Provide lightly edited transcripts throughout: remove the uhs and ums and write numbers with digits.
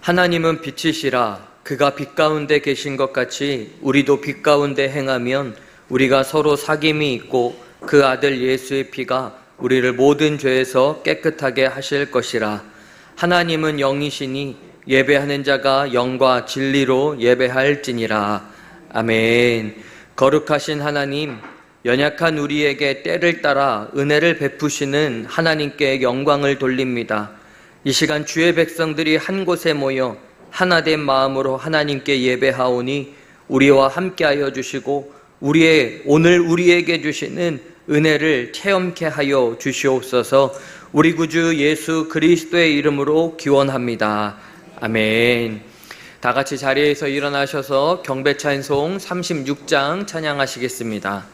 하나님은 빛이시라. 그가 빛 가운데 계신 것 같이 우리도 빛 가운데 행하면 우리가 서로 사귐이 있고 그 아들 예수의 피가 우리를 모든 죄에서 깨끗하게 하실 것이라. 하나님은 영이시니 예배하는 자가 영과 진리로 예배할지니라. 아멘. 거룩하신 하나님, 연약한 우리에게 때를 따라 은혜를 베푸시는 하나님께 영광을 돌립니다. 이 시간 주의 백성들이 한 곳에 모여 하나된 마음으로 하나님께 예배하오니 우리와 함께하여 주시고 오늘 우리에게 주시는 은혜를 체험케 하여 주시옵소서. 우리 구주 예수 그리스도의 이름으로 기원합니다. 아멘. 다 같이 자리에서 일어나셔서 경배 찬송 36장 찬양하시겠습니다.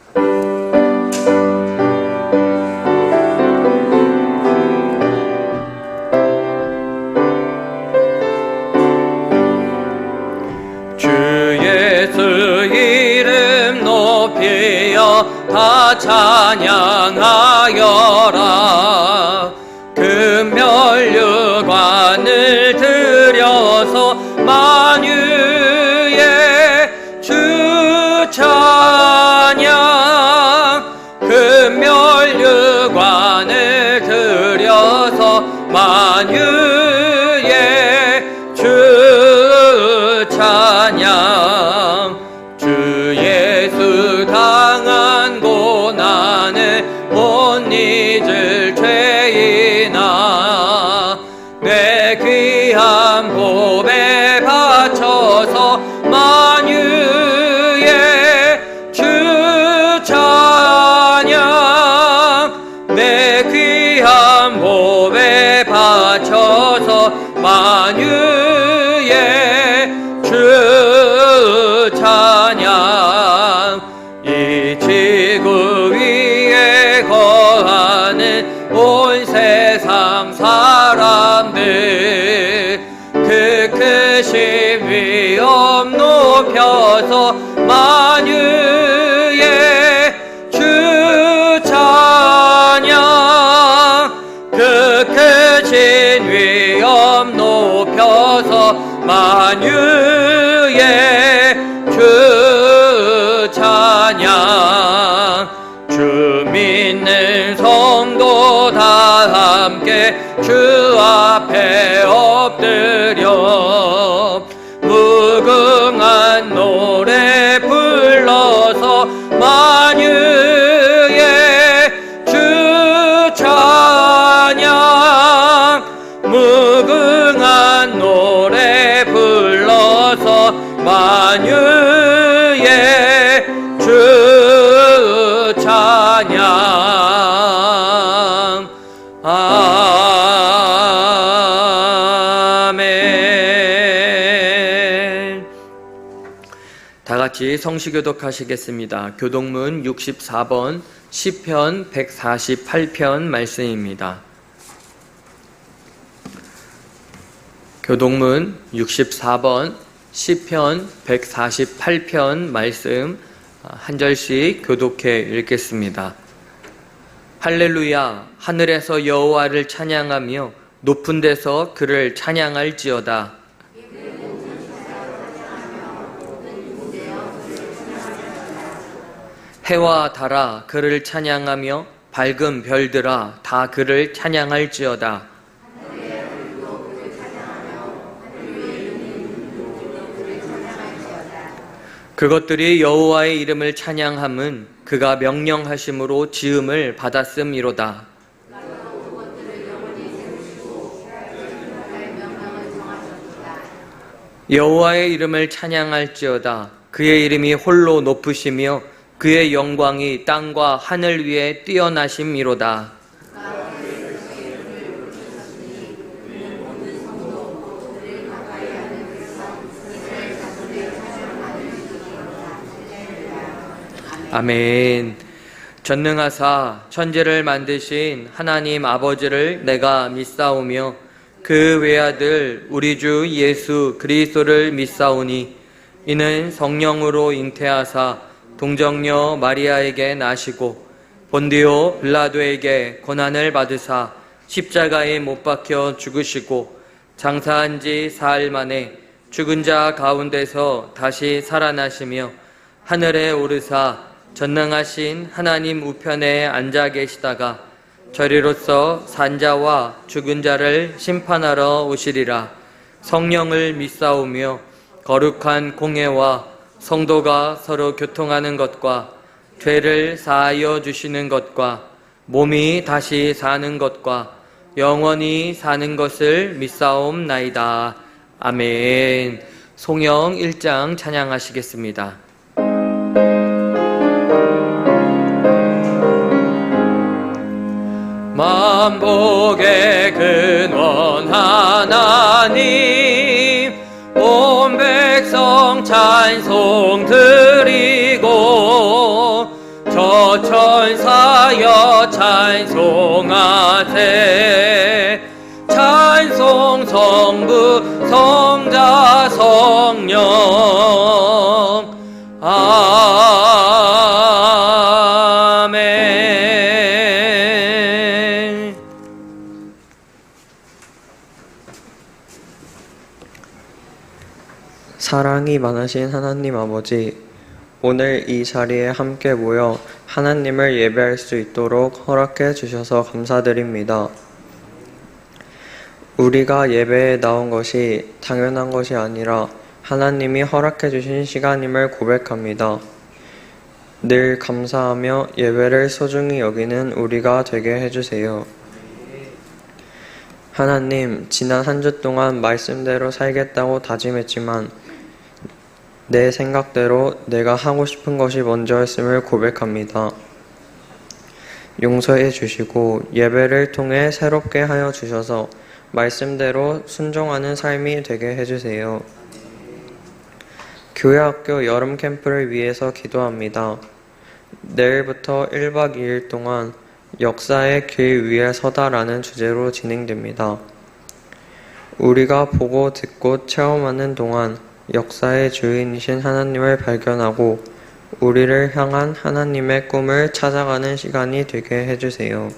다 찬양하여라. 금면류관을 들여서 만유의 주 찬양. 금면류관을 들여서 만유의 주 찬양. 주 예수 당한 고난을 못 잊을 죄인아, 내 귀한 보배 바쳐서 만유의 주 찬양. 내 귀한 보배 바쳐서 만유의 주 찬양. 이 지구 위에 거하는 온 세상 사람들, 그 크신 위엄 높여서 만유의 주 찬양. 그 크신 위엄 높여서 만유의 주 찬양. 주 믿는 성도 다 함께 주 앞에 엎드려 무궁한 노래 불러서 만유의 주 찬양. 무궁한 노래 불러서 만유의 주 찬양. 아멘. 다 같이 성시교독하시겠습니다. 교독문 64번 시편 148편 말씀입니다. 교독문 64번 시편 148편 말씀 한 절씩 교독해 읽겠습니다. 할렐루야. 하늘에서 여호와를 찬양하며 높은 데서 그를 찬양할지어다. 해와 달아 그를 찬양하며 밝은 별들아 다 그를 찬양할지어다. 그것들이 여호와의 이름을 찬양함은 그가 명령하심으로 지음을 받았음이로다. 여호와의 이름을 찬양할지어다. 그의 이름이 홀로 높으시며 그의 영광이 땅과 하늘 위에 뛰어나심이로다. 아멘. 전능하사 천지를 만드신 하나님 아버지를 내가 믿사오며 그 외아들 우리 주 예수 그리스도를 믿사오니 이는 성령으로 잉태하사 동정녀 마리아에게 나시고 본디오 빌라도에게 고난을 받으사 십자가에 못 박혀 죽으시고 장사한 지 사흘 만에 죽은 자 가운데서 다시 살아나시며 하늘에 오르사 전능하신 하나님 우편에 앉아 계시다가 저리로서 산자와 죽은 자를 심판하러 오시리라. 성령을 믿사오며 거룩한 공회와 성도가 서로 교통하는 것과 죄를 사하여 주시는 것과 몸이 다시 사는 것과 영원히 사는 것을 믿사옵나이다. 아멘. 송영 1장 찬양하시겠습니다. 만복의 근원 하나님 온 백성 찬송 드리고 저 천사여 찬송하세. 찬송 성부 성자 성령 아멘. 사랑이 많으신 하나님 아버지, 오늘 이 자리에 함께 모여 하나님을 예배할 수 있도록 허락해 주셔서 감사드립니다. 우리가 예배에 나온 것이 당연한 것이 아니라 하나님이 허락해 주신 시간임을 고백합니다. 늘 감사하며 예배를 소중히 여기는 우리가 되게 해주세요. 하나님, 지난 한 주 동안 말씀대로 살겠다고 다짐했지만 내 생각대로 내가 하고 싶은 것이 먼저였음을 고백합니다. 용서해 주시고 예배를 통해 새롭게 하여 주셔서 말씀대로 순종하는 삶이 되게 해주세요. 교회학교 여름 캠프를 위해서 기도합니다. 내일부터 1박 2일 동안 역사의 길 위에 서다라는 주제로 진행됩니다. 우리가 보고 듣고 체험하는 동안 역사의 주인이신 하나님을 발견하고 우리를 향한 하나님의 꿈을 찾아가는 시간이 되게 해주세요.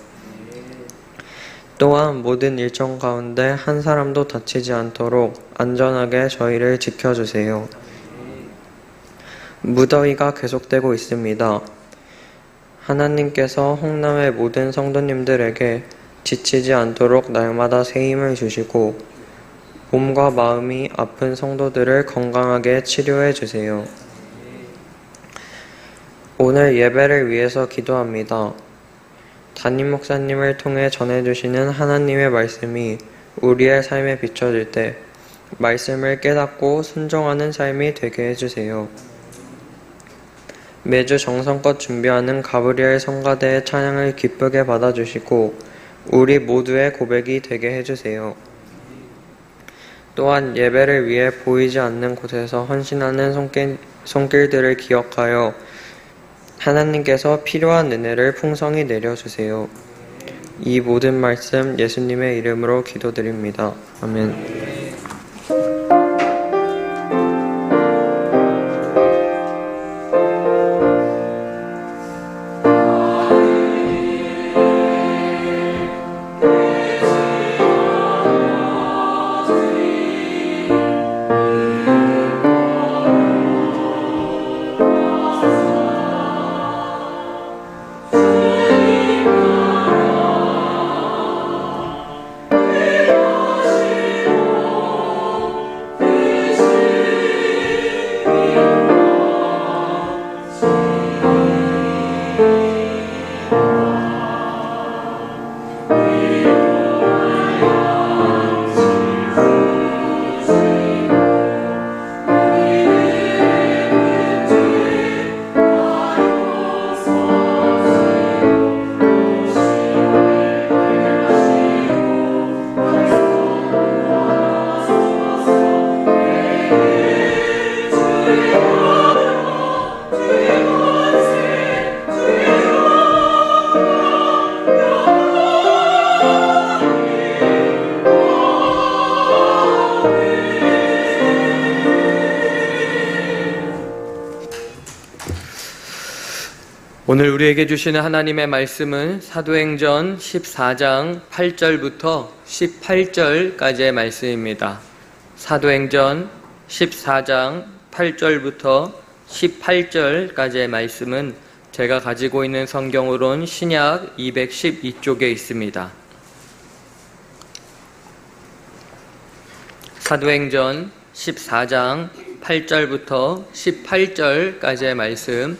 또한 모든 일정 가운데 한 사람도 다치지 않도록 안전하게 저희를 지켜주세요. 무더위가 계속되고 있습니다. 하나님께서 홍남의 모든 성도님들에게 지치지 않도록 날마다 새 힘을 주시고 몸과 마음이 아픈 성도들을 건강하게 치료해 주세요. 오늘 예배를 위해서 기도합니다. 담임 목사님을 통해 전해주시는 하나님의 말씀이 우리의 삶에 비춰질 때 말씀을 깨닫고 순종하는 삶이 되게 해주세요. 매주 정성껏 준비하는 가브리엘 성가대의 찬양을 기쁘게 받아주시고 우리 모두의 고백이 되게 해주세요. 또한 예배를 위해 보이지 않는 곳에서 헌신하는 손길들을 기억하여 하나님께서 필요한 은혜를 풍성히 내려주세요. 이 모든 말씀 예수님의 이름으로 기도드립니다. 아멘. 오늘 우리에게 주시는 하나님의 말씀은 사도행전 14장 8절부터 18절까지의 말씀입니다. 사도행전 14장 8절부터 18절까지의 말씀은 제가 가지고 있는 성경으론 신약 212쪽에 있습니다. 사도행전 14장 8절부터 18절까지의 말씀,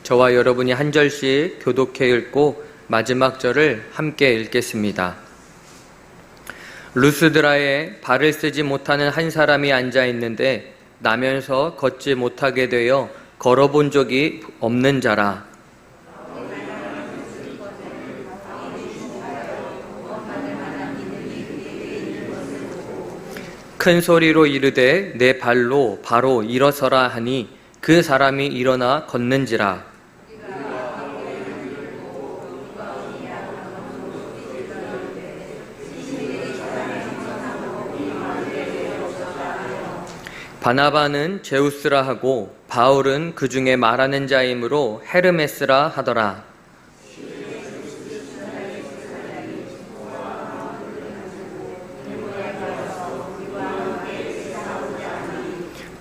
저와 여러분이 한 절씩 교독해 읽고 마지막 절을 함께 읽겠습니다. 루스드라에 발을 쓰지 못하는 한 사람이 앉아 있는데 나면서 걷지 못하게 되어 걸어본 적이 없는 자라. 큰 소리로 이르되 내 발로 바로 일어서라 하니 그 사람이 일어나 걷는지라. 바나바는 제우스라 하고 바울은 그 중에 말하는 자이므로 헤르메스라 하더라.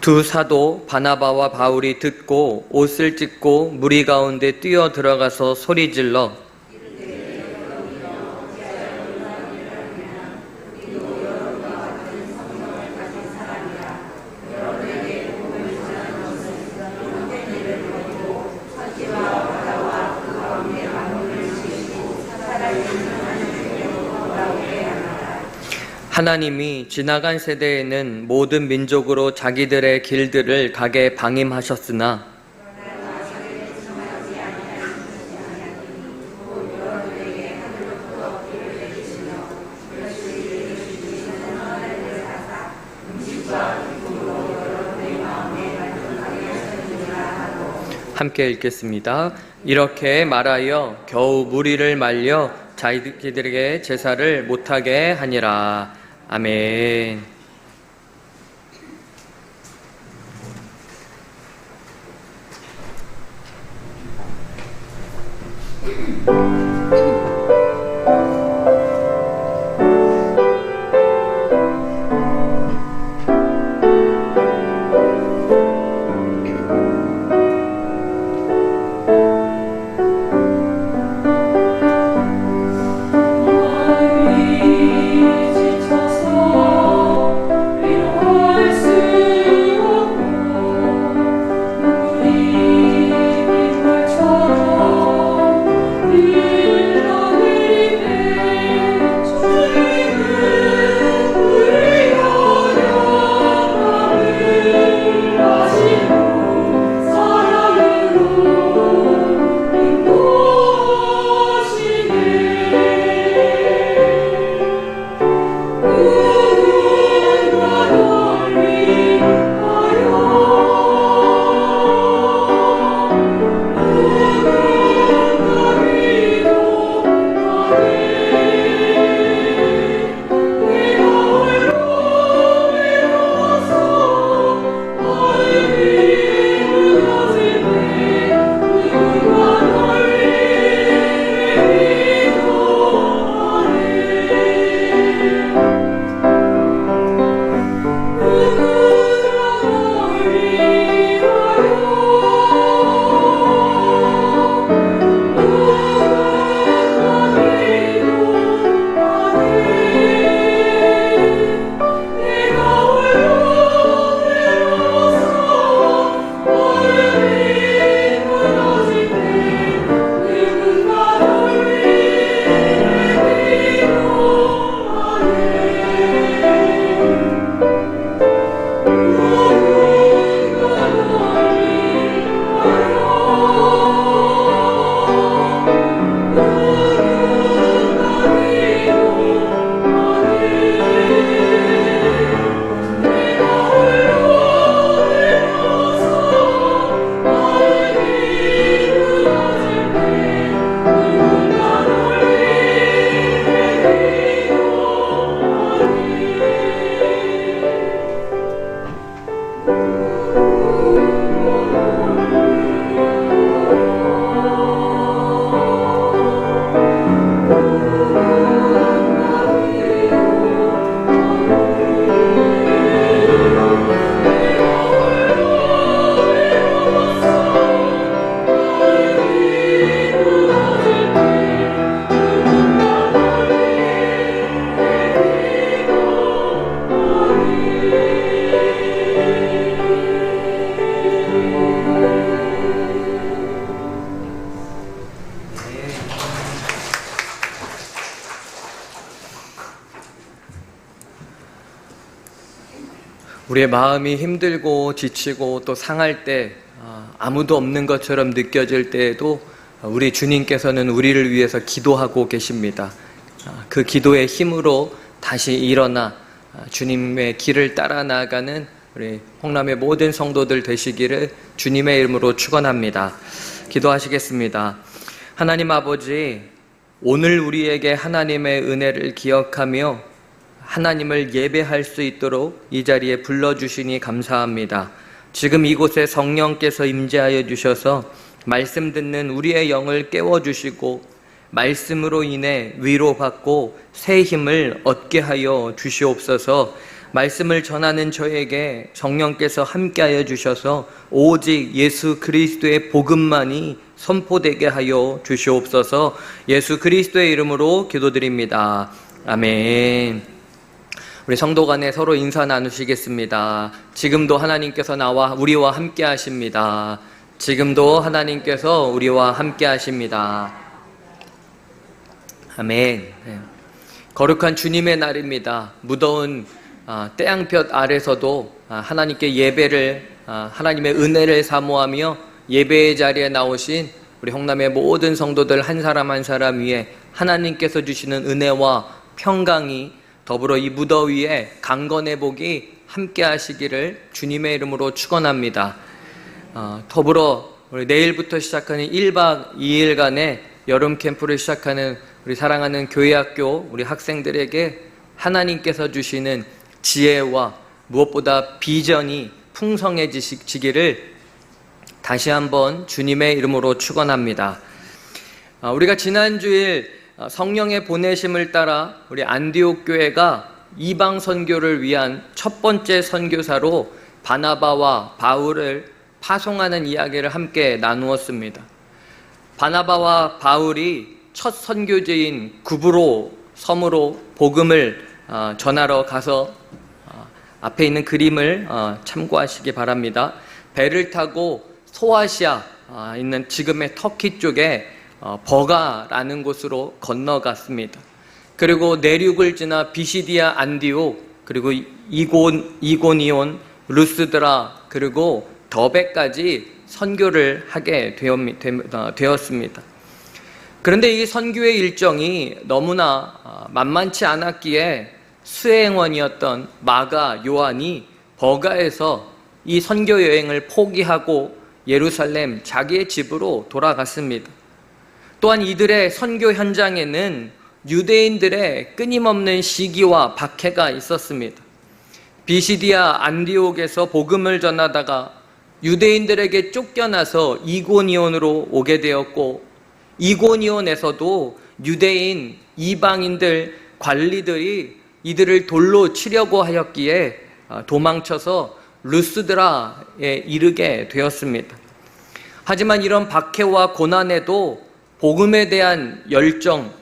두 사도 바나바와 바울이 듣고 옷을 찢고 무리 가운데 뛰어 들어가서 소리질러 하나님이 지나간 세대에는 모든 민족으로 자기들의 길들을 가게 방임하셨으나 함께 읽겠습니다. 이렇게 말하여 겨우 무리를 말려 자기들에게 제사를 못하게 하니라. 아멘. 이 우리의 마음이 힘들고 지치고 또 상할 때 아무도 없는 것처럼 느껴질 때에도 우리 주님께서는 우리를 위해서 기도하고 계십니다. 그 기도의 힘으로 다시 일어나 주님의 길을 따라 나아가는 우리 홍남의 모든 성도들 되시기를 주님의 이름으로 축원합니다. 기도하시겠습니다. 하나님 아버지, 오늘 우리에게 하나님의 은혜를 기억하며 하나님을 예배할 수 있도록 이 자리에 불러주시니 감사합니다. 지금 이곳에 성령께서 임재하여 주셔서 말씀 듣는 우리의 영을 깨워주시고 말씀으로 인해 위로받고 새 힘을 얻게 하여 주시옵소서. 말씀을 전하는 저에게 성령께서 함께하여 주셔서 오직 예수 그리스도의 복음만이 선포되게 하여 주시옵소서. 예수 그리스도의 이름으로 기도드립니다. 아멘. 우리 성도 간에 서로 인사 나누시겠습니다. 지금도 하나님께서 우리와 함께 하십니다. 지금도 하나님께서 우리와 함께 하십니다. 아멘. 거룩한 주님의 날입니다. 무더운 태양볕 아래서도 하나님께 예배를, 하나님의 은혜를 사모하며 예배의 자리에 나오신 우리 홍남의 모든 성도들 한 사람 한 사람 위에 하나님께서 주시는 은혜와 평강이 더불어 이 무더위에 강건의 복이 함께 하시기를 주님의 이름으로 축원합니다. 더불어 우리 내일부터 시작하는 1박 2일간의 여름 캠프를 시작하는 우리 사랑하는 교회학교 우리 학생들에게 하나님께서 주시는 지혜와 무엇보다 비전이 풍성해지기를 다시 한번 주님의 이름으로 축원합니다. 우리가 지난주일 성령의 보내심을 따라 우리 안디옥 교회가 이방 선교를 위한 첫 번째 선교사로 바나바와 바울을 파송하는 이야기를 함께 나누었습니다. 바나바와 바울이 첫 선교지인 구브로 섬으로 복음을 전하러 가서 앞에 있는 그림을 참고하시기 바랍니다. 배를 타고 소아시아 있는 지금의 터키 쪽에 버가라는 곳으로 건너갔습니다. 그리고 내륙을 지나 비시디아 안디옥, 그리고 이고니온, 루스드라, 그리고 더베까지 선교를 하게 되었습니다. 그런데 이 선교의 일정이 너무나 만만치 않았기에 수행원이었던 마가 요한이 버가에서 이 선교 여행을 포기하고 예루살렘 자기의 집으로 돌아갔습니다. 또한 이들의 선교 현장에는 유대인들의 끊임없는 시기와 박해가 있었습니다. 비시디아 안디옥에서 복음을 전하다가 유대인들에게 쫓겨나서 이고니온으로 오게 되었고, 이고니온에서도 유대인 이방인들 관리들이 이들을 돌로 치려고 하였기에 도망쳐서 루스드라에 이르게 되었습니다. 하지만 이런 박해와 고난에도 복음에 대한 열정,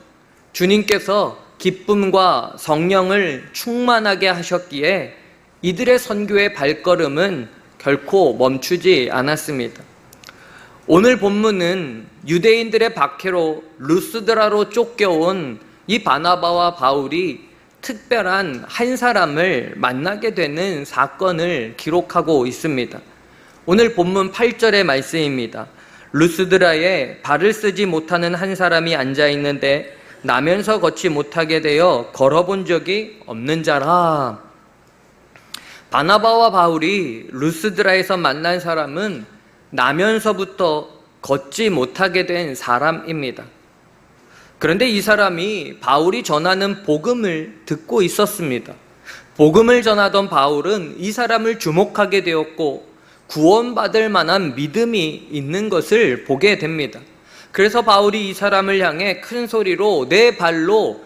주님께서 기쁨과 성령을 충만하게 하셨기에 이들의 선교의 발걸음은 결코 멈추지 않았습니다. 오늘 본문은 유대인들의 박해로 루스드라로 쫓겨온 이 바나바와 바울이 특별한 한 사람을 만나게 되는 사건을 기록하고 있습니다. 오늘 본문 8절의 말씀입니다. 루스드라에 발을 쓰지 못하는 한 사람이 앉아 있는데 나면서 걷지 못하게 되어 걸어본 적이 없는 자라. 바나바와 바울이 루스드라에서 만난 사람은 나면서부터 걷지 못하게 된 사람입니다. 그런데 이 사람이 바울이 전하는 복음을 듣고 있었습니다. 복음을 전하던 바울은 이 사람을 주목하게 되었고 구원받을 만한 믿음이 있는 것을 보게 됩니다. 그래서 바울이 이 사람을 향해 큰 소리로 내 발로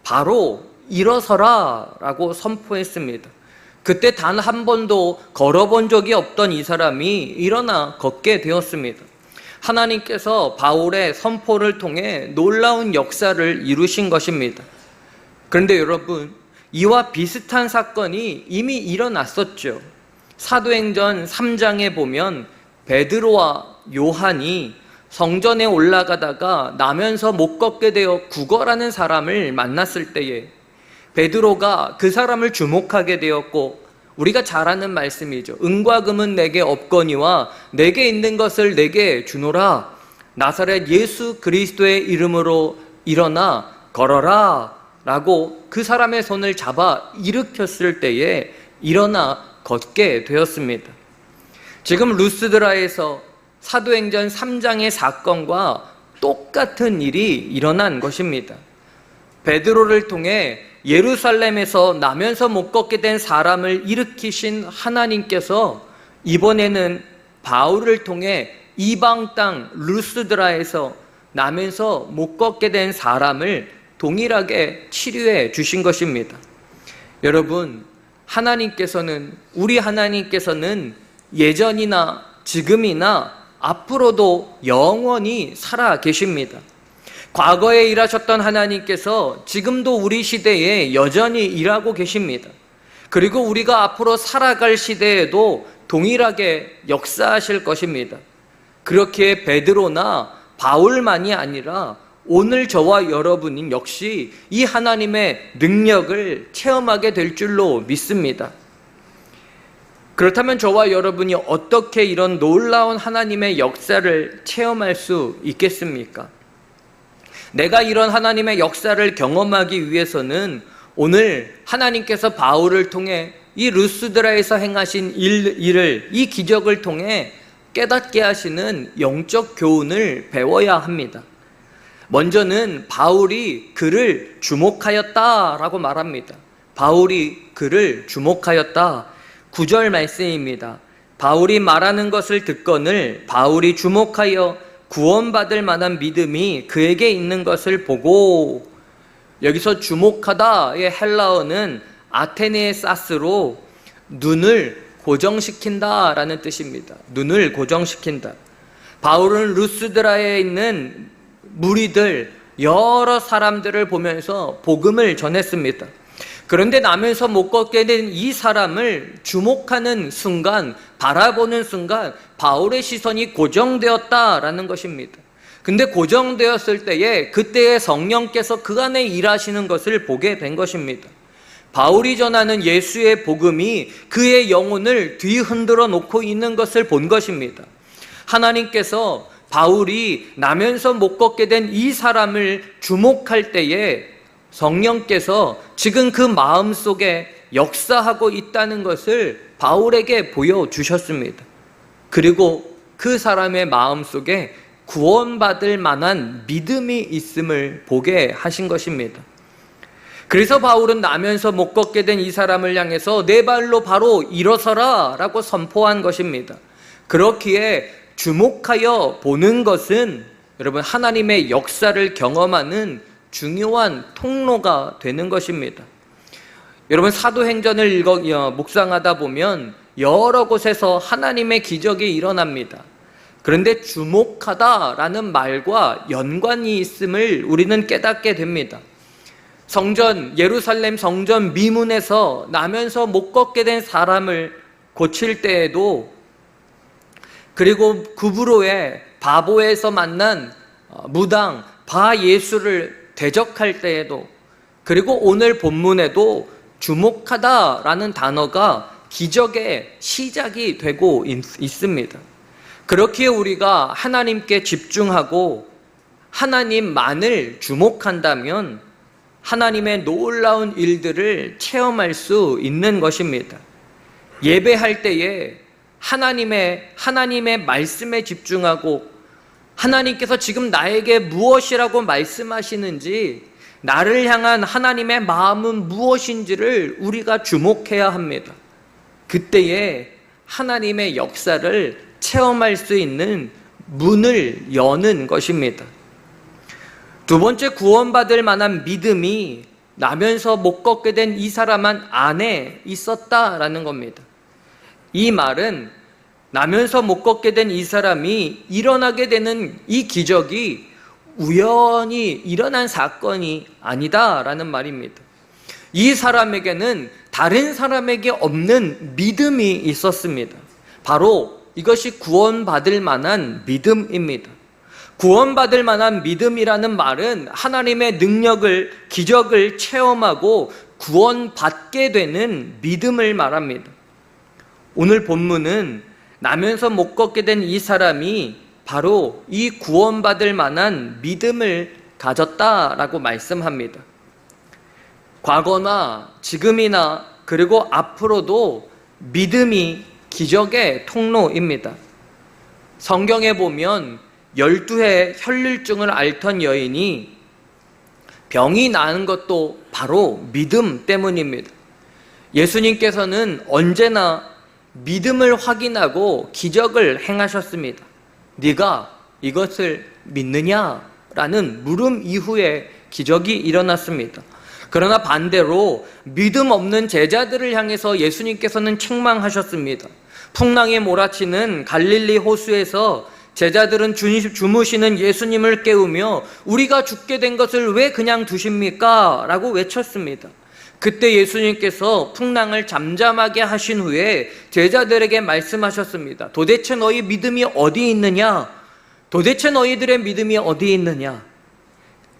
바로 일어서라 라고 선포했습니다. 그때 단 한 번도 걸어본 적이 없던 이 사람이 일어나 걷게 되었습니다. 하나님께서 바울의 선포를 통해 놀라운 역사를 이루신 것입니다. 그런데 여러분, 이와 비슷한 사건이 이미 일어났었죠. 사도행전 3장에 보면 베드로와 요한이 성전에 올라가다가 나면서 못 걷게 되어 구걸하는 사람을 만났을 때에 베드로가 그 사람을 주목하게 되었고 우리가 잘 아는 말씀이죠. 은과 금은 내게 없거니와 내게 있는 것을 내게 주노라. 나사렛 예수 그리스도의 이름으로 일어나 걸어라 라고 그 사람의 손을 잡아 일으켰을 때에 일어나 걷게 되었습니다. 지금 루스드라에서 사도행전 3장의 사건과 똑같은 일이 일어난 것입니다. 베드로를 통해 예루살렘에서 나면서 못 걷게 된 사람을 일으키신 하나님께서 이번에는 바울을 통해 이방 땅 루스드라에서 나면서 못 걷게 된 사람을 동일하게 치료해 주신 것입니다. 여러분, 우리 하나님께서는 예전이나 지금이나 앞으로도 영원히 살아 계십니다. 과거에 일하셨던 하나님께서 지금도 우리 시대에 여전히 일하고 계십니다. 그리고 우리가 앞으로 살아갈 시대에도 동일하게 역사하실 것입니다. 그렇기에 베드로나 바울만이 아니라 오늘 저와 여러분은 역시 이 하나님의 능력을 체험하게 될 줄로 믿습니다. 그렇다면 저와 여러분이 어떻게 이런 놀라운 하나님의 역사를 체험할 수 있겠습니까? 내가 이런 하나님의 역사를 경험하기 위해서는 오늘 하나님께서 바울을 통해 이 루스드라에서 행하신 일을, 이 기적을 통해 깨닫게 하시는 영적 교훈을 배워야 합니다. 먼저는 바울이 그를 주목하였다라고 말합니다. 바울이 그를 주목하였다. 9절 말씀입니다. 바울이 말하는 것을 듣거늘 바울이 주목하여 구원받을 만한 믿음이 그에게 있는 것을 보고, 여기서 주목하다의 헬라어는 아테네사스로 눈을 고정시킨다라는 뜻입니다. 눈을 고정시킨다. 바울은 루스드라에 있는 무리들, 여러 사람들을 보면서 복음을 전했습니다. 그런데 나면서 못 걷게 된 이 사람을 주목하는 순간, 바라보는 순간 바울의 시선이 고정되었다라는 것입니다. 근데 고정되었을 때에 그때의 성령께서 그 안에 일하시는 것을 보게 된 것입니다. 바울이 전하는 예수의 복음이 그의 영혼을 뒤흔들어 놓고 있는 것을 본 것입니다. 하나님께서 바울이 나면서 못 걷게 된 이 사람을 주목할 때에 성령께서 지금 그 마음속에 역사하고 있다는 것을 바울에게 보여주셨습니다. 그리고 그 사람의 마음속에 구원받을 만한 믿음이 있음을 보게 하신 것입니다. 그래서 바울은 나면서 못 걷게 된 이 사람을 향해서 내 발로 바로 일어서라 라고 선포한 것입니다. 그렇기에 주목하여 보는 것은 여러분 하나님의 역사를 경험하는 중요한 통로가 되는 것입니다. 여러분 사도행전을 묵상하다 보면 여러 곳에서 하나님의 기적이 일어납니다. 그런데 주목하다라는 말과 연관이 있음을 우리는 깨닫게 됩니다. 예루살렘 성전 미문에서 나면서 못 걷게 된 사람을 고칠 때에도, 그리고 구브로의 바보에서 만난 무당 바 예수를 대적할 때에도, 그리고 오늘 본문에도 주목하다라는 단어가 기적의 시작이 되고 있습니다. 그렇기에 우리가 하나님께 집중하고 하나님만을 주목한다면 하나님의 놀라운 일들을 체험할 수 있는 것입니다. 예배할 때에 하나님의 말씀에 집중하고 하나님께서 지금 나에게 무엇이라고 말씀하시는지, 나를 향한 하나님의 마음은 무엇인지를 우리가 주목해야 합니다. 그때에 하나님의 역사를 체험할 수 있는 문을 여는 것입니다. 두 번째, 구원받을 만한 믿음이 나면서 못 걷게 된 이 사람 안에 있었다라는 겁니다. 이 말은 나면서 못 걷게 된 이 사람이 일어나게 되는 이 기적이 우연히 일어난 사건이 아니다라는 말입니다. 이 사람에게는 다른 사람에게 없는 믿음이 있었습니다. 바로 이것이 구원받을 만한 믿음입니다. 구원받을 만한 믿음이라는 말은 하나님의 능력을, 기적을 체험하고 구원받게 되는 믿음을 말합니다. 오늘 본문은 나면서 못 걷게 된 이 사람이 바로 이 구원받을 만한 믿음을 가졌다라고 말씀합니다. 과거나 지금이나 그리고 앞으로도 믿음이 기적의 통로입니다. 성경에 보면 12해 혈류증을 앓던 여인이 병이 나은 것도 바로 믿음 때문입니다. 예수님께서는 언제나 믿음을 확인하고 기적을 행하셨습니다. 네가 이것을 믿느냐? 라는 물음 이후에 기적이 일어났습니다. 그러나 반대로 믿음 없는 제자들을 향해서 예수님께서는 책망하셨습니다. 풍랑에 몰아치는 갈릴리 호수에서 제자들은 주무시는 예수님을 깨우며 우리가 죽게 된 것을 왜 그냥 두십니까? 라고 외쳤습니다. 그때 예수님께서 풍랑을 잠잠하게 하신 후에 제자들에게 말씀하셨습니다. 도대체 너희 믿음이 어디 있느냐? 도대체 너희들의 믿음이 어디 있느냐?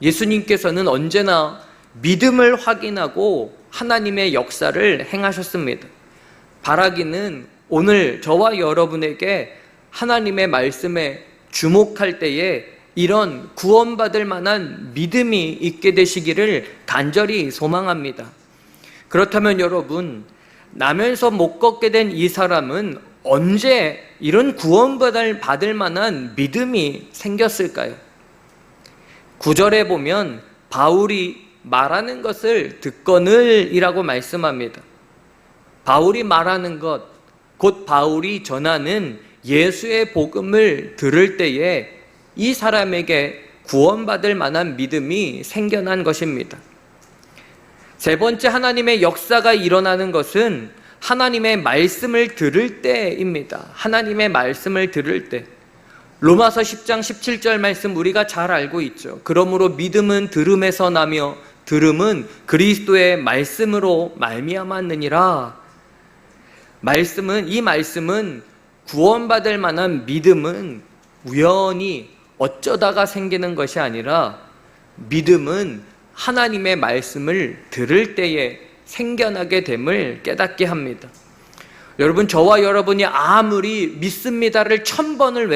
예수님께서는 언제나 믿음을 확인하고 하나님의 역사를 행하셨습니다. 바라기는 오늘 저와 여러분에게 하나님의 말씀에 주목할 때에 이런 구원받을 만한 믿음이 있게 되시기를 간절히 소망합니다. 그렇다면 여러분, 나면서 못 걷게 된 이 사람은 언제 이런 구원받을 만한 믿음이 생겼을까요? 9절에 보면 바울이 말하는 것을 듣거늘 이라고 말씀합니다. 바울이 말하는 것, 곧 바울이 전하는 예수의 복음을 들을 때에 이 사람에게 구원받을 만한 믿음이 생겨난 것입니다. 세 번째 하나님의 역사가 일어나는 것은 하나님의 말씀을 들을 때입니다. 하나님의 말씀을 들을 때. 로마서 10장 17절 말씀 우리가 잘 알고 있죠. 그러므로 믿음은 들음에서 나며 들음은 그리스도의 말씀으로 말미암았느니라. 이 말씀은 구원받을 만한 믿음은 우연히 어쩌다가 생기는 것이 아니라 믿음은 하나님의 말씀을 들을 때에 생겨나게 됨을 깨닫게 합니다. 여러분, 저와 여러분이 아무리 믿습니다를 1000번을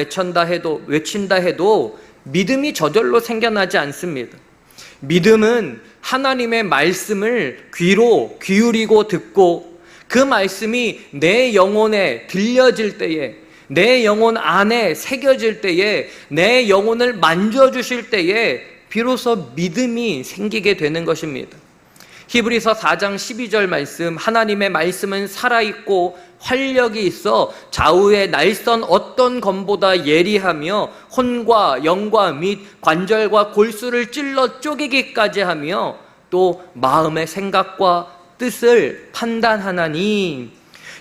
외친다 해도 믿음이 저절로 생겨나지 않습니다. 믿음은 하나님의 말씀을 귀로 기울이고 듣고 그 말씀이 내 영혼에 들려질 때에, 내 영혼 안에 새겨질 때에, 내 영혼을 만져주실 때에 비로소 믿음이 생기게 되는 것입니다. 히브리서 4장 12절 말씀, 하나님의 말씀은 살아있고 활력이 있어 좌우의 날선 어떤 검보다 예리하며 혼과 영과 및 관절과 골수를 찔러 쪼개기까지 하며 또 마음의 생각과 뜻을 판단하나니.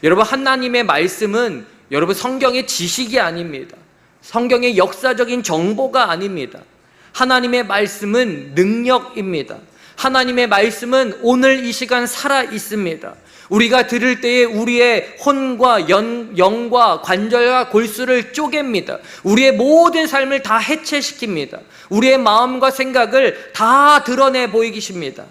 여러분, 하나님의 말씀은 여러분 성경의 지식이 아닙니다. 성경의 역사적인 정보가 아닙니다. 하나님의 말씀은 능력입니다. 하나님의 말씀은 오늘 이 시간 살아 있습니다. 우리가 들을 때에 우리의 혼과 영과 관절과 골수를 쪼갭니다. 우리의 모든 삶을 다 해체시킵니다. 우리의 마음과 생각을 다 드러내 보이십니다.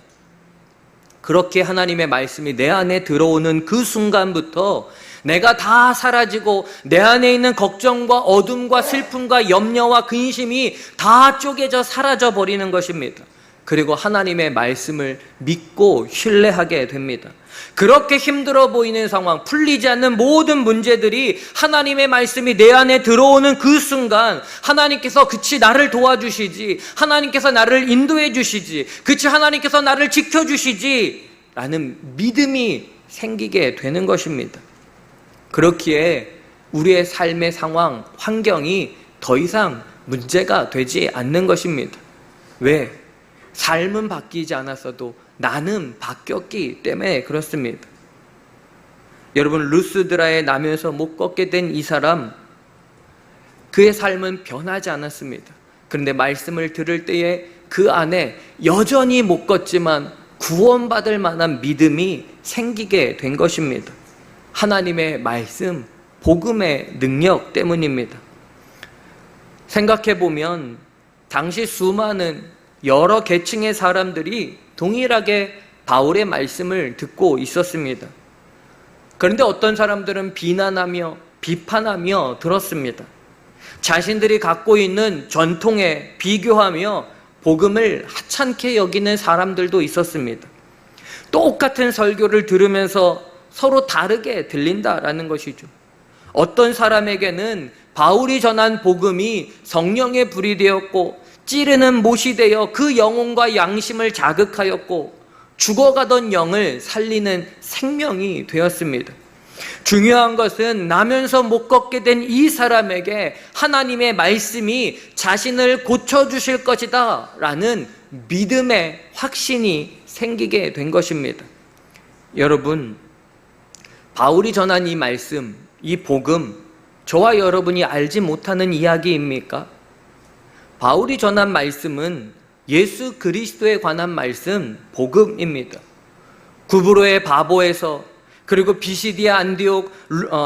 그렇게 하나님의 말씀이 내 안에 들어오는 그 순간부터 내가 다 사라지고 내 안에 있는 걱정과 어둠과 슬픔과 염려와 근심이 다 쪼개져 사라져 버리는 것입니다. 그리고 하나님의 말씀을 믿고 신뢰하게 됩니다. 그렇게 힘들어 보이는 상황, 풀리지 않는 모든 문제들이 하나님의 말씀이 내 안에 들어오는 그 순간 하나님께서 그치 나를 도와주시지, 하나님께서 나를 인도해 주시지, 그치 하나님께서 나를 지켜주시지 라는 믿음이 생기게 되는 것입니다. 그렇기에 우리의 삶의 상황, 환경이 더 이상 문제가 되지 않는 것입니다. 왜? 삶은 바뀌지 않았어도 나는 바뀌었기 때문에 그렇습니다. 여러분, 루스드라에 나면서 못 걷게 된 이 사람, 그의 삶은 변하지 않았습니다. 그런데 말씀을 들을 때에 그 안에 여전히 못 걷지만 구원받을 만한 믿음이 생기게 된 것입니다. 하나님의 말씀, 복음의 능력 때문입니다. 생각해보면 당시 수많은 여러 계층의 사람들이 동일하게 바울의 말씀을 듣고 있었습니다. 그런데 어떤 사람들은 비난하며 비판하며 들었습니다. 자신들이 갖고 있는 전통에 비교하며 복음을 하찮게 여기는 사람들도 있었습니다. 똑같은 설교를 들으면서 서로 다르게 들린다라는 것이죠. 어떤 사람에게는 바울이 전한 복음이 성령의 불이 되었고 찌르는 못이 되어 그 영혼과 양심을 자극하였고 죽어가던 영을 살리는 생명이 되었습니다. 중요한 것은 나면서 못 걷게 된 이 사람에게 하나님의 말씀이 자신을 고쳐주실 것이다 라는 믿음의 확신이 생기게 된 것입니다. 여러분, 바울이 전한 이 말씀, 이 복음, 저와 여러분이 알지 못하는 이야기입니까? 바울이 전한 말씀은 예수 그리스도에 관한 말씀, 복음입니다. 구브로의 바보에서, 그리고 비시디아, 안디옥,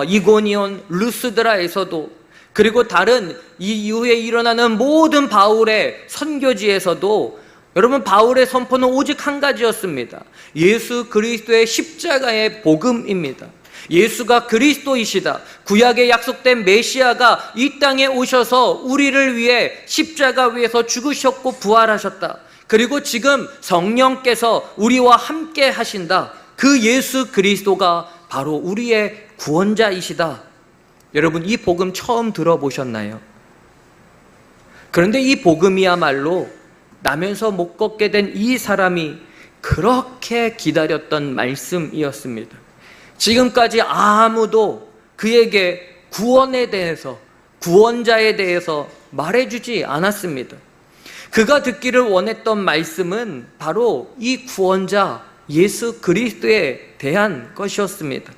이고니온, 루스드라에서도, 그리고 다른 이 이후에 일어나는 모든 바울의 선교지에서도 여러분, 바울의 선포는 오직 한 가지였습니다. 예수 그리스도의 십자가의 복음입니다. 예수가 그리스도이시다. 구약에 약속된 메시아가 이 땅에 오셔서 우리를 위해 십자가 위에서 죽으셨고 부활하셨다. 그리고 지금 성령께서 우리와 함께 하신다. 그 예수 그리스도가 바로 우리의 구원자이시다. 여러분, 이 복음 처음 들어보셨나요? 그런데 이 복음이야말로 나면서 못 걷게 된 이 사람이 그렇게 기다렸던 말씀이었습니다. 지금까지 아무도 그에게 구원에 대해서, 구원자에 대해서 말해주지 않았습니다. 그가 듣기를 원했던 말씀은 바로 이 구원자 예수 그리스도에 대한 것이었습니다.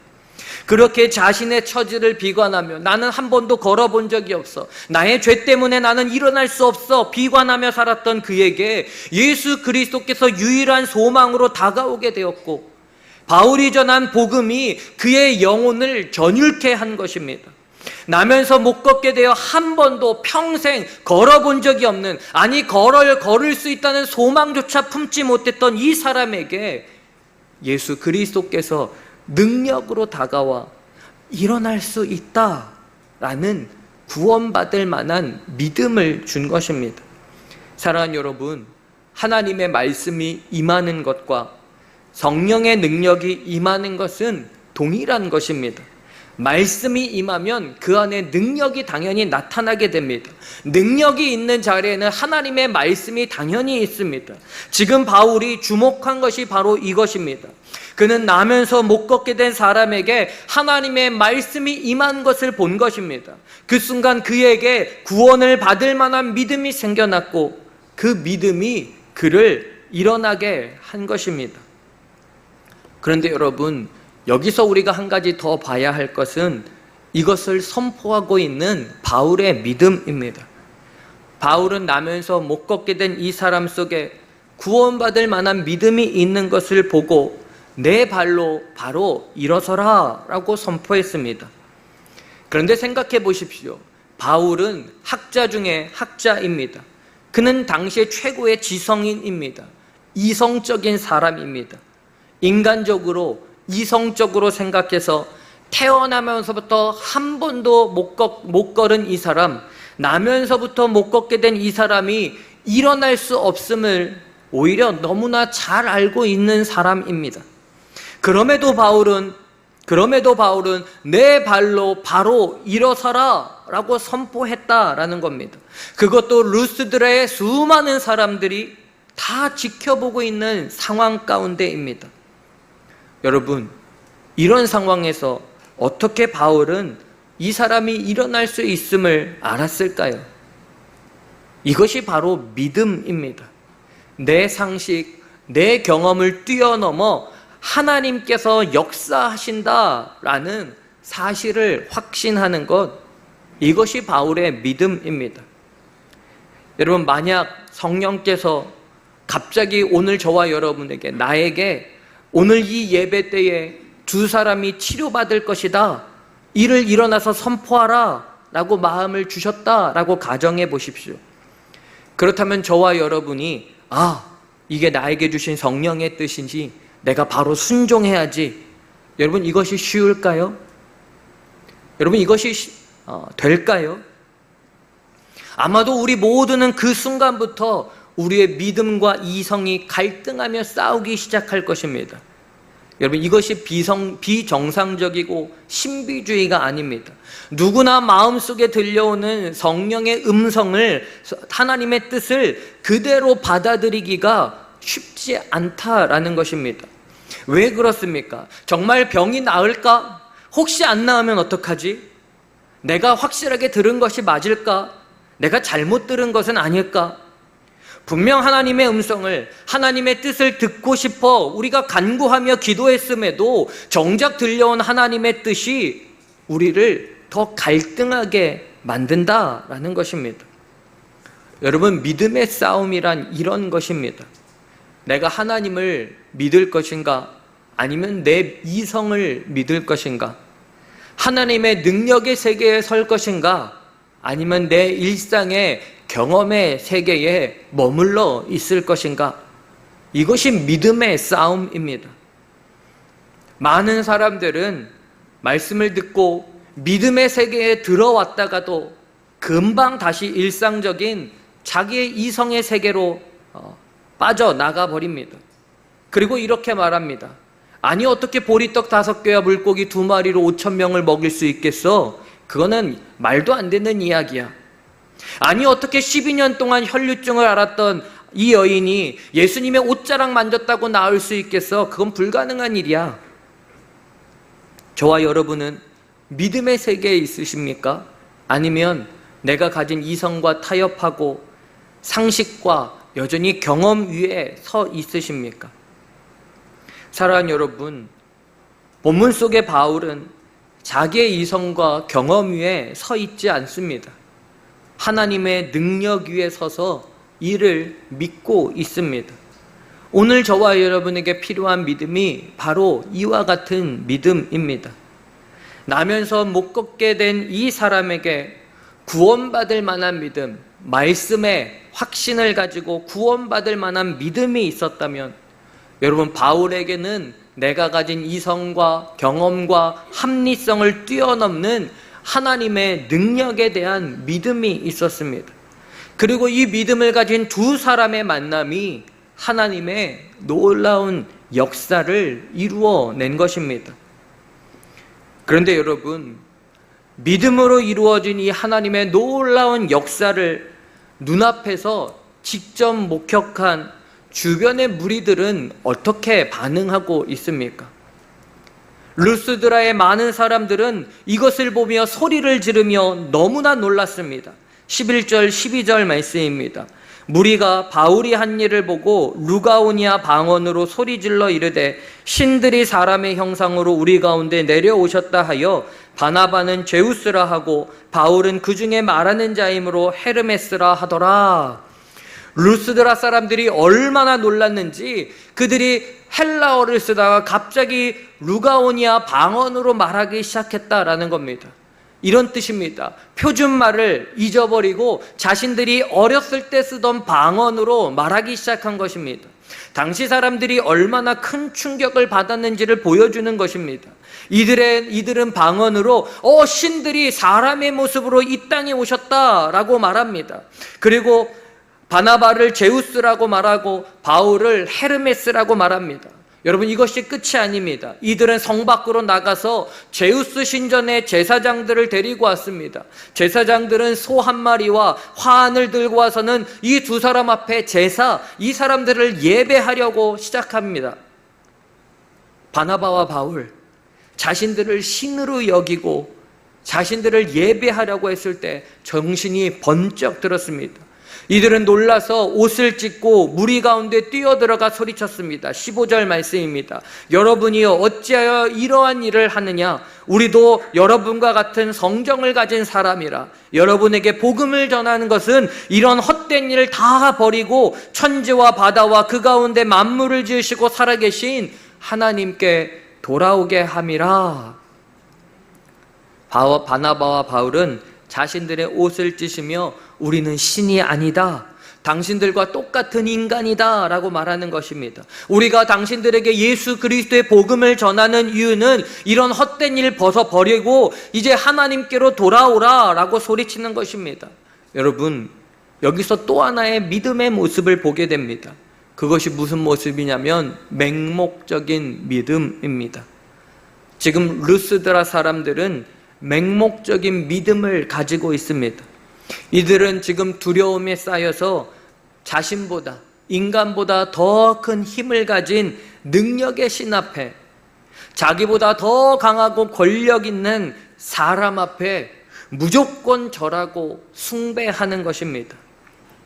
그렇게 자신의 처지를 비관하며 나는 한 번도 걸어본 적이 없어, 나의 죄 때문에 나는 일어날 수 없어 비관하며 살았던 그에게 예수 그리스도께서 유일한 소망으로 다가오게 되었고, 바울이 전한 복음이 그의 영혼을 전율케 한 것입니다. 나면서 못 걷게 되어 한 번도 평생 걸어본 적이 없는, 아니 걸을 수 있다는 소망조차 품지 못했던 이 사람에게 예수 그리스도께서 능력으로 다가와 일어날 수 있다라는 구원받을 만한 믿음을 준 것입니다. 사랑하는 여러분, 하나님의 말씀이 임하는 것과 성령의 능력이 임하는 것은 동일한 것입니다. 말씀이 임하면 그 안에 능력이 당연히 나타나게 됩니다. 능력이 있는 자리에는 하나님의 말씀이 당연히 있습니다. 지금 바울이 주목한 것이 바로 이것입니다. 그는 나면서 못 걷게 된 사람에게 하나님의 말씀이 임한 것을 본 것입니다. 그 순간 그에게 구원을 받을 만한 믿음이 생겨났고, 그 믿음이 그를 일어나게 한 것입니다. 그런데 여러분, 여기서 우리가 한 가지 더 봐야 할 것은 이것을 선포하고 있는 바울의 믿음입니다. 바울은 나면서 못 걷게 된 이 사람 속에 구원받을 만한 믿음이 있는 것을 보고 내 발로 바로 일어서라 라고 선포했습니다. 그런데 생각해 보십시오. 바울은 학자 중에 학자입니다. 그는 당시의 최고의 지성인입니다. 이성적인 사람입니다. 인간적으로, 이성적으로 생각해서 태어나면서부터 한 번도 못 걸은 이 사람, 나면서부터 못 걷게 된 이 사람이 일어날 수 없음을 오히려 너무나 잘 알고 있는 사람입니다. 그럼에도 바울은 내 발로 바로 일어서라 라고 선포했다라는 겁니다. 그것도 루스드라의 수많은 사람들이 다 지켜보고 있는 상황 가운데입니다. 여러분, 이런 상황에서 어떻게 바울은 이 사람이 일어날 수 있음을 알았을까요? 이것이 바로 믿음입니다. 내 상식, 내 경험을 뛰어넘어 하나님께서 역사하신다라는 사실을 확신하는 것, 이것이 바울의 믿음입니다. 여러분, 만약 성령께서 갑자기 오늘 저와 여러분에게, 나에게 오늘 이 예배 때에 두 사람이 치료받을 것이다, 이를 일어나서 선포하라 라고 마음을 주셨다라고 가정해 보십시오. 그렇다면 저와 여러분이 이게 나에게 주신 성령의 뜻인지 내가 바로 순종해야지 여러분, 이것이 쉬울까요? 여러분, 이것이 될까요? 아마도 우리 모두는 그 순간부터 우리의 믿음과 이성이 갈등하며 싸우기 시작할 것입니다. 여러분, 이것이 비정상적이고 신비주의가 아닙니다. 누구나 마음속에 들려오는 성령의 음성을, 하나님의 뜻을 그대로 받아들이기가 쉽지 않다라는 것입니다. 왜 그렇습니까? 정말 병이 나을까? 혹시 안 나으면 어떡하지? 내가 확실하게 들은 것이 맞을까? 내가 잘못 들은 것은 아닐까? 분명 하나님의 음성을, 하나님의 뜻을 듣고 싶어 우리가 간구하며 기도했음에도 정작 들려온 하나님의 뜻이 우리를 더 갈등하게 만든다라는 것입니다. 여러분, 믿음의 싸움이란 이런 것입니다. 내가 하나님을 믿을 것인가? 아니면 내 이성을 믿을 것인가? 하나님의 능력의 세계에 설 것인가? 아니면 내 일상의 경험의 세계에 머물러 있을 것인가? 이것이 믿음의 싸움입니다. 많은 사람들은 말씀을 듣고 믿음의 세계에 들어왔다가도 금방 다시 일상적인 자기의 이성의 세계로 빠져나가 버립니다. 그리고 이렇게 말합니다. 아니, 어떻게 보리떡 5개와 물고기 2마리로 5,000명을 먹일 수 있겠어? 그거는 말도 안 되는 이야기야. 아니, 어떻게 12년 동안 혈류증을 앓았던 이 여인이 예수님의 옷자락 만졌다고 나을 수 있겠어? 그건 불가능한 일이야. 저와 여러분은 믿음의 세계에 있으십니까? 아니면 내가 가진 이성과 타협하고 상식과 여전히 경험 위에 서 있으십니까? 사랑하는 여러분, 본문 속의 바울은 자기의 이성과 경험 위에 서 있지 않습니다. 하나님의 능력 위에 서서 이를 믿고 있습니다. 오늘 저와 여러분에게 필요한 믿음이 바로 이와 같은 믿음입니다. 나면서 못 걷게 된 이 사람에게 구원받을 만한 믿음, 말씀의 확신을 가지고 구원받을 만한 믿음이 있었다면, 여러분, 바울에게는 내가 가진 이성과 경험과 합리성을 뛰어넘는 하나님의 능력에 대한 믿음이 있었습니다. 그리고 이 믿음을 가진 두 사람의 만남이 하나님의 놀라운 역사를 이루어낸 것입니다. 그런데 여러분, 믿음으로 이루어진 이 하나님의 놀라운 역사를 눈앞에서 직접 목격한 주변의 무리들은 어떻게 반응하고 있습니까? 루스드라의 많은 사람들은 이것을 보며 소리를 지르며 너무나 놀랐습니다. 11절 12절 말씀입니다. 무리가 바울이 한 일을 보고 루가오니아 방언으로 소리질러 이르되 신들이 사람의 형상으로 우리 가운데 내려오셨다 하여 바나바는 제우스라 하고 바울은 그 중에 말하는 자이므로 헤르메스라 하더라. 루스드라 사람들이 얼마나 놀랐는지 그들이 헬라어를 쓰다가 갑자기 루가오니아 방언으로 말하기 시작했다라는 겁니다. 이런 뜻입니다. 표준말을 잊어버리고 자신들이 어렸을 때 쓰던 방언으로 말하기 시작한 것입니다. 당시 사람들이 얼마나 큰 충격을 받았는지를 보여주는 것입니다. 이들은 방언으로 신들이 사람의 모습으로 이 땅에 오셨다라고 말합니다. 그리고 바나바를 제우스라고 말하고 바울을 헤르메스라고 말합니다. 여러분, 이것이 끝이 아닙니다. 이들은 성 밖으로 나가서 제우스 신전의 제사장들을 데리고 왔습니다. 제사장들은 소 한 마리와 화환을 들고 와서는 이 두 사람 앞에 이 사람들을 예배하려고 시작합니다. 바나바와 바울, 자신들을 신으로 여기고 자신들을 예배하려고 했을 때 정신이 번쩍 들었습니다. 이들은 놀라서 옷을 찢고 무리 가운데 뛰어들어가 소리쳤습니다. 15절 말씀입니다. 여러분이여 어찌하여 이러한 일을 하느냐? 우리도 여러분과 같은 성경을 가진 사람이라. 여러분에게 복음을 전하는 것은 이런 헛된 일을 다 버리고 천지와 바다와 그 가운데 만물을 지으시고 살아계신 하나님께 돌아오게 함이라. 바나바와 바울은 자신들의 옷을 찢으며 우리는 신이 아니다, 당신들과 똑같은 인간이다 라고 말하는 것입니다. 우리가 당신들에게 예수 그리스도의 복음을 전하는 이유는 이런 헛된 일 벗어버리고 이제 하나님께로 돌아오라 라고 소리치는 것입니다. 여러분, 여기서 또 하나의 믿음의 모습을 보게 됩니다. 그것이 무슨 모습이냐면 맹목적인 믿음입니다. 지금 루스드라 사람들은 맹목적인 믿음을 가지고 있습니다. 이들은 지금 두려움에 쌓여서 자신보다, 인간보다 더 큰 힘을 가진 능력의 신 앞에, 자기보다 더 강하고 권력 있는 사람 앞에 무조건 절하고 숭배하는 것입니다.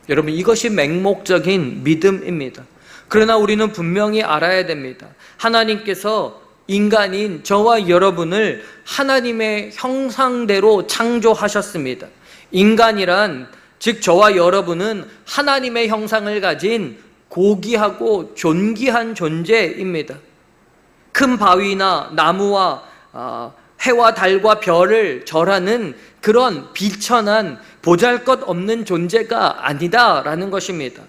여러분, 이것이 맹목적인 믿음입니다. 그러나 우리는 분명히 알아야 됩니다. 하나님께서 인간인 저와 여러분을 하나님의 형상대로 창조하셨습니다. 인간이란, 즉 저와 여러분은 하나님의 형상을 가진 고귀하고 존귀한 존재입니다. 큰 바위나 나무와 해와 달과 별을 절하는 그런 비천한 보잘것없는 존재가 아니다라는 것입니다.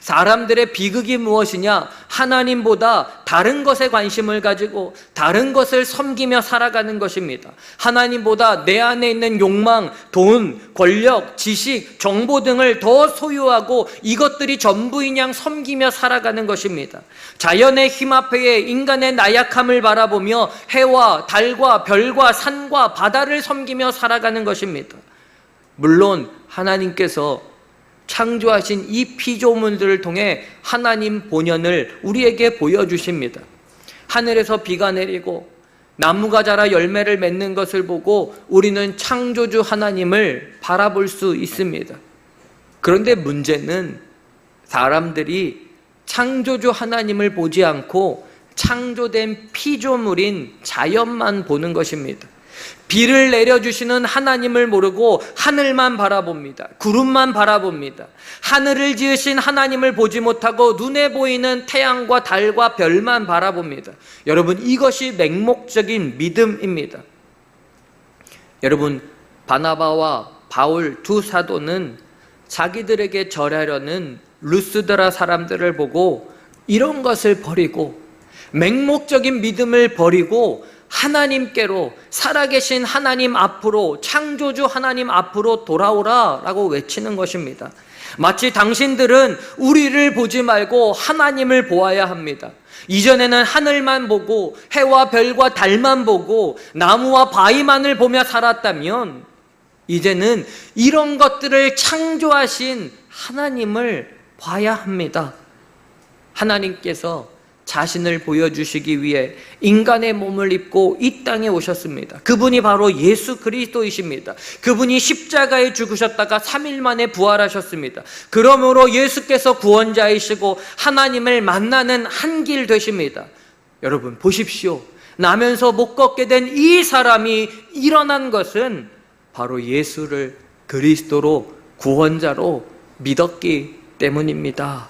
사람들의 비극이 무엇이냐? 하나님보다 다른 것에 관심을 가지고 다른 것을 섬기며 살아가는 것입니다. 하나님보다 내 안에 있는 욕망, 돈, 권력, 지식, 정보 등을 더 소유하고 이것들이 전부인 양 섬기며 살아가는 것입니다. 자연의 힘 앞에 인간의 나약함을 바라보며 해와 달과 별과 산과 바다를 섬기며 살아가는 것입니다. 물론 하나님께서 창조하신 이 피조물들을 통해 하나님 본연을 우리에게 보여주십니다. 하늘에서 비가 내리고 나무가 자라 열매를 맺는 것을 보고 우리는 창조주 하나님을 바라볼 수 있습니다. 그런데 문제는 사람들이 창조주 하나님을 보지 않고 창조된 피조물인 자연만 보는 것입니다. 비를 내려주시는 하나님을 모르고 하늘만 바라봅니다. 구름만 바라봅니다. 하늘을 지으신 하나님을 보지 못하고 눈에 보이는 태양과 달과 별만 바라봅니다. 여러분, 이것이 맹목적인 믿음입니다. 여러분, 바나바와 바울 두 사도는 자기들에게 절하려는 루스드라 사람들을 보고 이런 것을 버리고 맹목적인 믿음을 버리고 하나님께로, 살아계신 하나님 앞으로, 창조주 하나님 앞으로 돌아오라 라고 외치는 것입니다. 마치 당신들은 우리를 보지 말고 하나님을 보아야 합니다. 이전에는 하늘만 보고 해와 별과 달만 보고 나무와 바위만을 보며 살았다면 이제는 이런 것들을 창조하신 하나님을 봐야 합니다. 하나님께서 자신을 보여주시기 위해 인간의 몸을 입고 이 땅에 오셨습니다. 그분이 바로 예수 그리스도이십니다. 그분이 십자가에 죽으셨다가 3일 만에 부활하셨습니다. 그러므로 예수께서 구원자이시고 하나님을 만나는 한 길 되십니다. 여러분 보십시오. 나면서 못 걷게 된 이 사람이 일어난 것은 바로 예수를 그리스도로 구원자로 믿었기 때문입니다.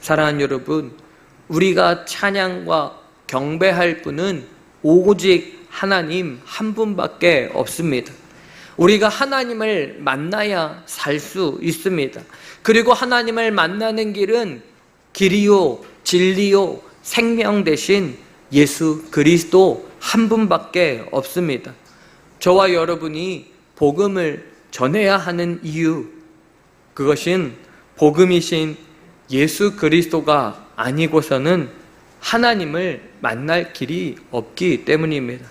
사랑하는 여러분, 우리가 찬양과 경배할 분은 오직 하나님 한 분밖에 없습니다. 우리가 하나님을 만나야 살 수 있습니다. 그리고 하나님을 만나는 길은 길이요, 진리요, 생명 대신 예수 그리스도 한 분밖에 없습니다. 저와 여러분이 복음을 전해야 하는 이유, 그것은 복음이신 예수 그리스도가 아니고서는 하나님을 만날 길이 없기 때문입니다.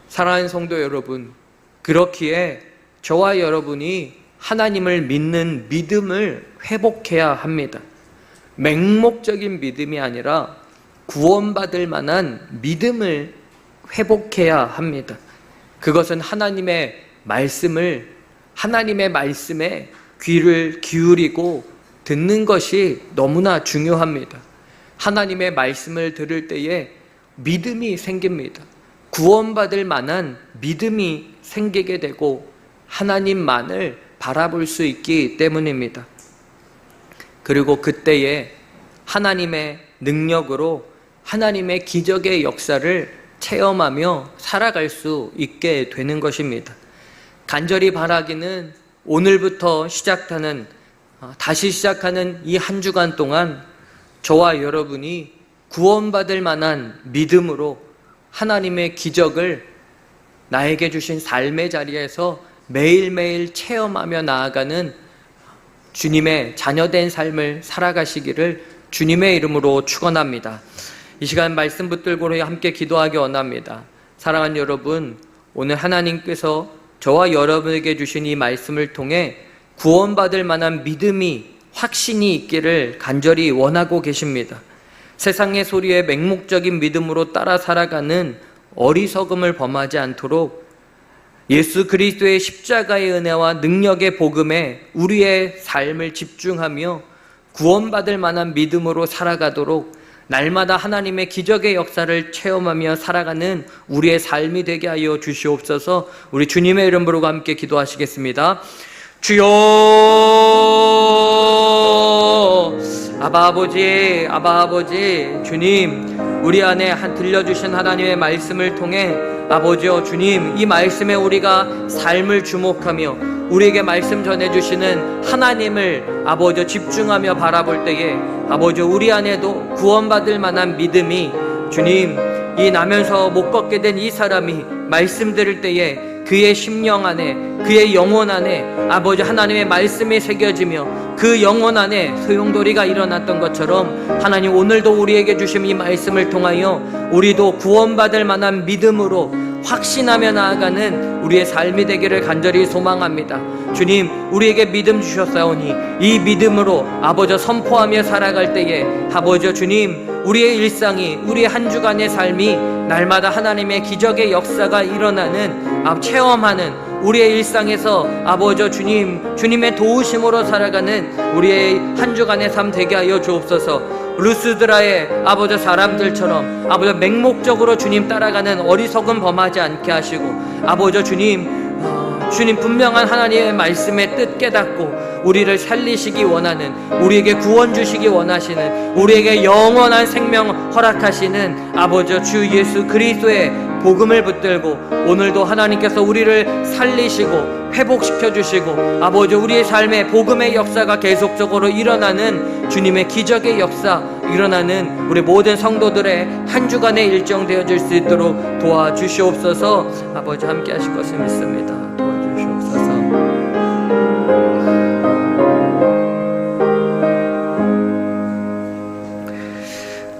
사랑하는 성도 여러분, 그렇기에 저와 여러분이 하나님을 믿는 믿음을 회복해야 합니다. 맹목적인 믿음이 아니라 구원받을 만한 믿음을 회복해야 합니다. 그것은 하나님의 말씀에 귀를 기울이고 듣는 것이 너무나 중요합니다. 하나님의 말씀을 들을 때에 믿음이 생깁니다. 구원받을 만한 믿음이 생기게 되고 하나님만을 바라볼 수 있기 때문입니다. 그리고 그때에 하나님의 능력으로 하나님의 기적의 역사를 체험하며 살아갈 수 있게 되는 것입니다. 간절히 바라기는 오늘부터 시작하는 다시 시작하는 이 한 주간 동안 저와 여러분이 구원받을 만한 믿음으로 하나님의 기적을 나에게 주신 삶의 자리에서 매일매일 체험하며 나아가는 주님의 자녀된 삶을 살아가시기를 주님의 이름으로 축원합니다. 이 시간 말씀 붙들고 함께 기도하기 원합니다. 사랑하는 여러분, 오늘 하나님께서 저와 여러분에게 주신 이 말씀을 통해 구원받을 만한 믿음이, 확신이 있기를 간절히 원하고 계십니다. 세상의 소리에 맹목적인 믿음으로 따라 살아가는 어리석음을 범하지 않도록 예수 그리스도의 십자가의 은혜와 능력의 복음에 우리의 삶을 집중하며 구원받을 만한 믿음으로 살아가도록 날마다 하나님의 기적의 역사를 체험하며 살아가는 우리의 삶이 되게 하여 주시옵소서. 우리 주님의 이름 부르고 함께 기도하시겠습니다. 주여, 아바 아버지, 주님, 우리 안에 들려주신 하나님의 말씀을 통해 아버지여 주님, 이 말씀에 우리가 삶을 주목하며 우리에게 말씀 전해주시는 하나님을 아버지여 집중하며 바라볼 때에 아버지여 우리 안에도 구원받을 만한 믿음이, 주님, 이 나면서 못 걷게 된 이 사람이 말씀 들을 때에 그의 심령 안에, 그의 영혼 안에 아버지 하나님의 말씀이 새겨지며 그 영혼 안에 소용돌이가 일어났던 것처럼 하나님 오늘도 우리에게 주신 이 말씀을 통하여 우리도 구원받을 만한 믿음으로 확신하며 나아가는 우리의 삶이 되기를 간절히 소망합니다. 주님, 우리에게 믿음 주셨사오니 이 믿음으로 아버지 선포하며 살아갈 때에 아버지 주님, 우리의 일상이, 우리의 한 주간의 삶이 날마다 하나님의 기적의 역사가 일어나는 체험하는 우리의 일상에서 아버지 주님, 주님의 도우심으로 살아가는 우리의 한 주간의 삶 되게 하여 주옵소서. 루스드라의 아버지 사람들처럼 아버지 맹목적으로 주님 따라가는 어리석음 범하지 않게 하시고 아버지 주님 분명한 하나님의 말씀의 뜻 깨닫고 우리를 살리시기 원하는, 우리에게 구원 주시기 원하시는, 우리에게 영원한 생명 허락하시는 아버지 주 예수 그리스도의 복음을 붙들고 오늘도 하나님께서 우리를 살리시고 회복시켜 주시고 아버지 우리의 삶에 복음의 역사가 계속적으로 일어나는 주님의 기적의 역사 일어나는 우리 모든 성도들의 한 주간의 일정 되어질 수 있도록 도와주시옵소서. 아버지 함께 하실 것을 믿습니다. 도와주시옵소서.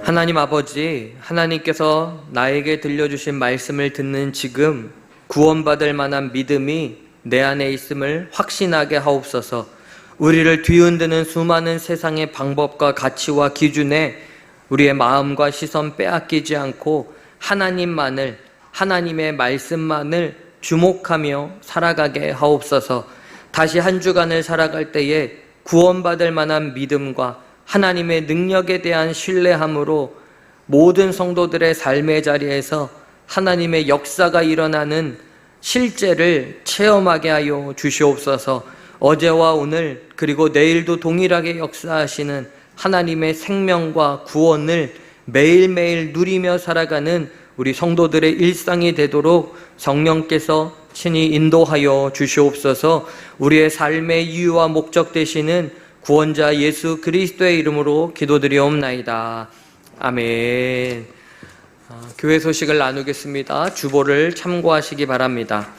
하나님 아버지, 하나님께서 나에게 들려주신 말씀을 듣는 지금 구원받을 만한 믿음이 내 안에 있음을 확신하게 하옵소서. 우리를 뒤흔드는 수많은 세상의 방법과 가치와 기준에 우리의 마음과 시선 빼앗기지 않고 하나님만을, 하나님의 말씀만을 주목하며 살아가게 하옵소서. 다시 한 주간을 살아갈 때에 구원받을 만한 믿음과 하나님의 능력에 대한 신뢰함으로 모든 성도들의 삶의 자리에서 하나님의 역사가 일어나는 실제를 체험하게 하여 주시옵소서. 어제와 오늘 그리고 내일도 동일하게 역사하시는 하나님의 생명과 구원을 매일매일 누리며 살아가는 우리 성도들의 일상이 되도록 성령께서 친히 인도하여 주시옵소서. 우리의 삶의 이유와 목적 되시는 구원자 예수 그리스도의 이름으로 기도드리옵나이다. 아멘. 교회 소식을 나누겠습니다. 주보를 참고하시기 바랍니다.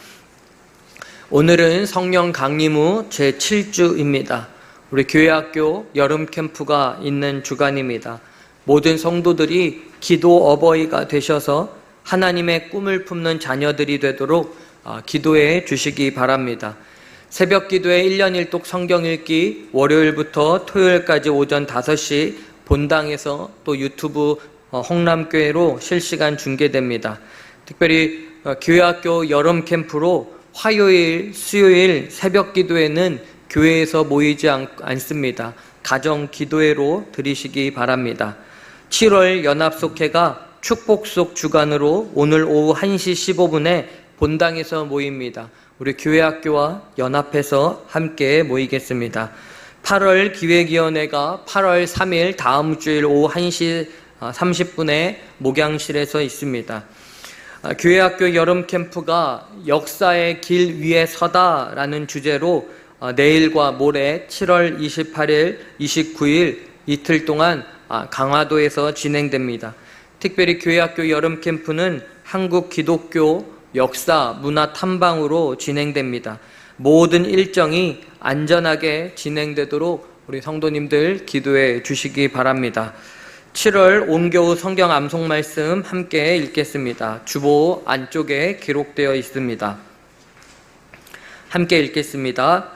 오늘은 성령 강림 후 제7주입니다. 우리 교회학교 여름 캠프가 있는 주간입니다. 모든 성도들이 기도 어버이가 되셔서 하나님의 꿈을 품는 자녀들이 되도록 기도해 주시기 바랍니다. 새벽 기도회 1년 1독 성경 읽기 월요일부터 토요일까지 오전 5시 본당에서 또 유튜브 홍남교회로 실시간 중계됩니다. 특별히 교회학교 여름 캠프로 화요일, 수요일 새벽 기도회는 교회에서 모이지 않습니다. 가정 기도회로 드리시기 바랍니다. 7월 연합속회가 축복속 주간으로 오늘 오후 1시 15분에 본당에서 모입니다. 우리 교회학교와 연합해서 함께 모이겠습니다. 8월 기획위원회가 8월 3일 다음 주일 오후 1시 30분에 목양실에서 있습니다. 교회학교 여름 캠프가 역사의 길 위에 서다라는 주제로 내일과 모레 7월 28일, 29일 이틀 동안 강화도에서 진행됩니다. 특별히 교회학교 여름 캠프는 한국 기독교 역사 문화 탐방으로 진행됩니다. 모든 일정이 안전하게 진행되도록 우리 성도님들 기도해 주시기 바랍니다. 7월 온겨울 성경 암송 말씀 함께 읽겠습니다. 주보 안쪽에 기록되어 있습니다. 함께 읽겠습니다.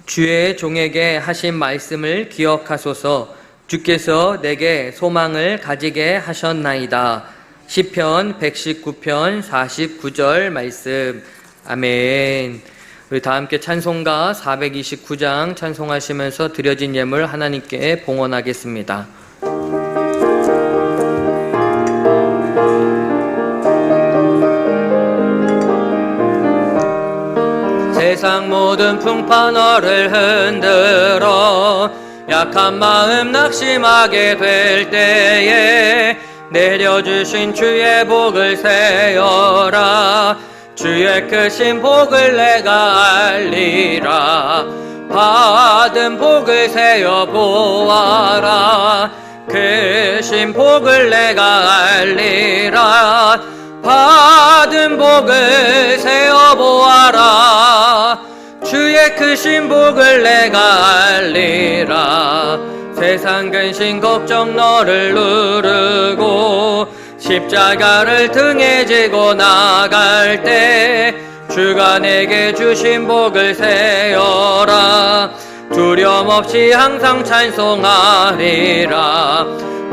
주의 종에게 하신 말씀을 기억하소서. 주께서 내게 소망을 가지게 하셨나이다. 시편 119편 49절 말씀. 아멘. 우리 다 함께 찬송가 429장 찬송하시면서 드려진 예물 하나님께 봉헌하겠습니다. 세상 모든 풍파 너를 흔들어 약한 마음 낙심하게 될 때에 내려주신 주의 복을 세어라. 주의 크신 복을 내가 알리라. 받은 복을 세어 보아라. 크신 복을 내가 알리라. 받은 복을 세어 보아라. 주의 크신 복을 내가 알리라. 세상 근심 걱정 너를 누르고 십자가를 등에 지고 나갈 때 주가 내게 주신 복을 세어라. 두려움 없이 항상 찬송하리라.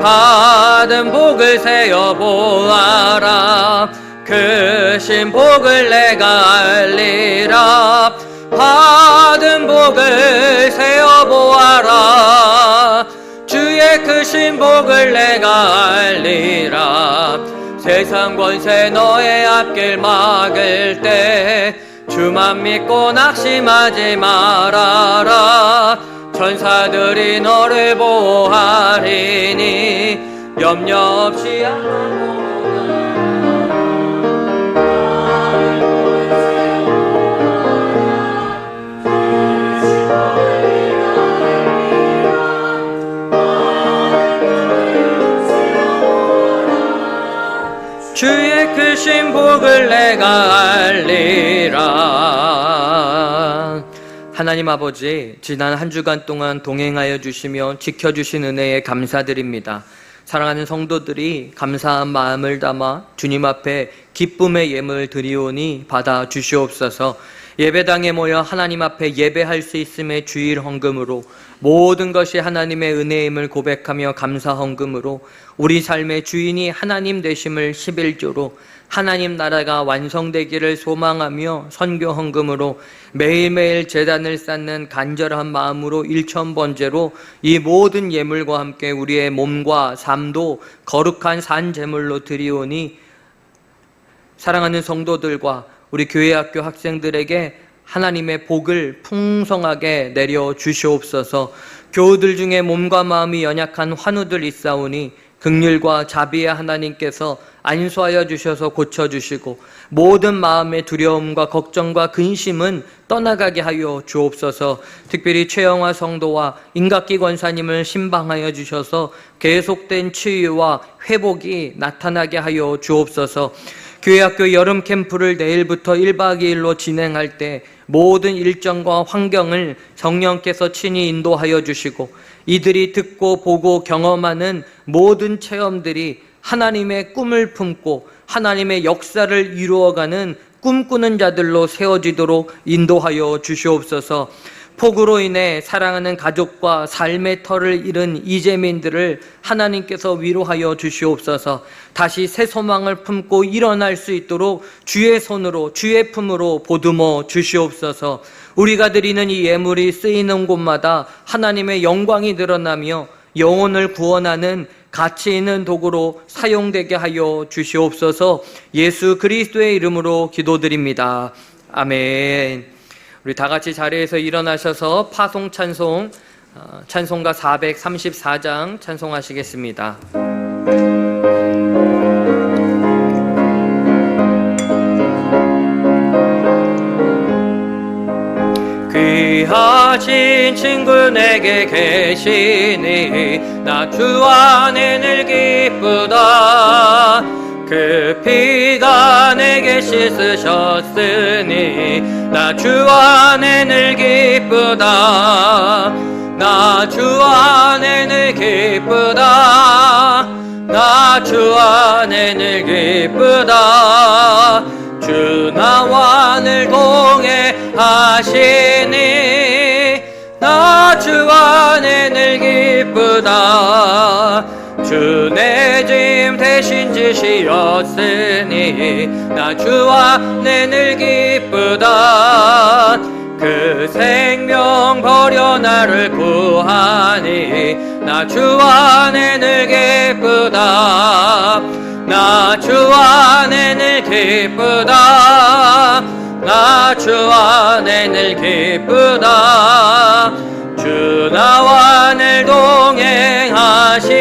받은 복을 세어 보아라. 크신 복을 내가 알리라. 받은 복을 세어 보아라. 주의 크신 복을 내가 알리라. 세상 권세 너의 앞길 막을 때 주만 믿고 낙심하지 말아라. 천사들이 너를 보호하리니 염려 없이 주의 크신 복을 내가 알리라. 하나님 아버지, 지난 한 주간 동안 동행하여 주시며 지켜주신 은혜에 감사드립니다. 사랑하는 성도들이 감사한 마음을 담아 주님 앞에 기쁨의 예물 드리오니 받아 주시옵소서. 예배당에 모여 하나님 앞에 예배할 수 있음의 주일 헌금으로 모든 것이 하나님의 은혜임을 고백하며 감사 헌금으로 우리 삶의 주인이 하나님 되심을 11조로 하나님 나라가 완성되기를 소망하며 선교 헌금으로 매일매일 제단을 쌓는 간절한 마음으로 일천번제로 이 모든 예물과 함께 우리의 몸과 삶도 거룩한 산 제물로 드리오니 사랑하는 성도들과 우리 교회학교 학생들에게 하나님의 복을 풍성하게 내려 주시옵소서. 교우들 중에 몸과 마음이 연약한 환우들 있사오니 긍휼과 자비의 하나님께서 안수하여 주셔서 고쳐주시고 모든 마음의 두려움과 걱정과 근심은 떠나가게 하여 주옵소서. 특별히 최영화 성도와 임각기 권사님을 신방하여 주셔서 계속된 치유와 회복이 나타나게 하여 주옵소서. 교회학교 여름 캠프를 내일부터 1박 2일로 진행할 때 모든 일정과 환경을 성령께서 친히 인도하여 주시고 이들이 듣고 보고 경험하는 모든 체험들이 하나님의 꿈을 품고 하나님의 역사를 이루어가는 꿈꾸는 자들로 세워지도록 인도하여 주시옵소서. 폭우로 인해 사랑하는 가족과 삶의 터를 잃은 이재민들을 하나님께서 위로하여 주시옵소서. 다시 새 소망을 품고 일어날 수 있도록 주의 손으로 주의 품으로 보듬어 주시옵소서. 우리가 드리는 이 예물이 쓰이는 곳마다 하나님의 영광이 드러나며 영혼을 구원하는 가치 있는 도구로 사용되게 하여 주시옵소서. 예수 그리스도의 이름으로 기도드립니다. 아멘. 우리 다 같이 자리에서 일어나셔서 파송 찬송, 찬송가 434장 찬송하시겠습니다. 귀한 하신 친구 내게 계시니 나 주 안에 늘 기쁘다. 그 피가 내게 씻으셨으니 나 주 안에 늘 기쁘다. 나 주 안에 늘 기쁘다. 나 주 안에 늘 기쁘다. 주 나와 늘 동행하시니 나 주 안에 늘 기쁘다. 주 내 짐 대신 지시었으니 나 주 안에 늘 기쁘다. 그 생명 버려 나를 구하니 나 주 안에 늘 기쁘다. 나 주 안에 늘 기쁘다. 나 주 안에 늘 기쁘다. 주 나와 늘 동행하시니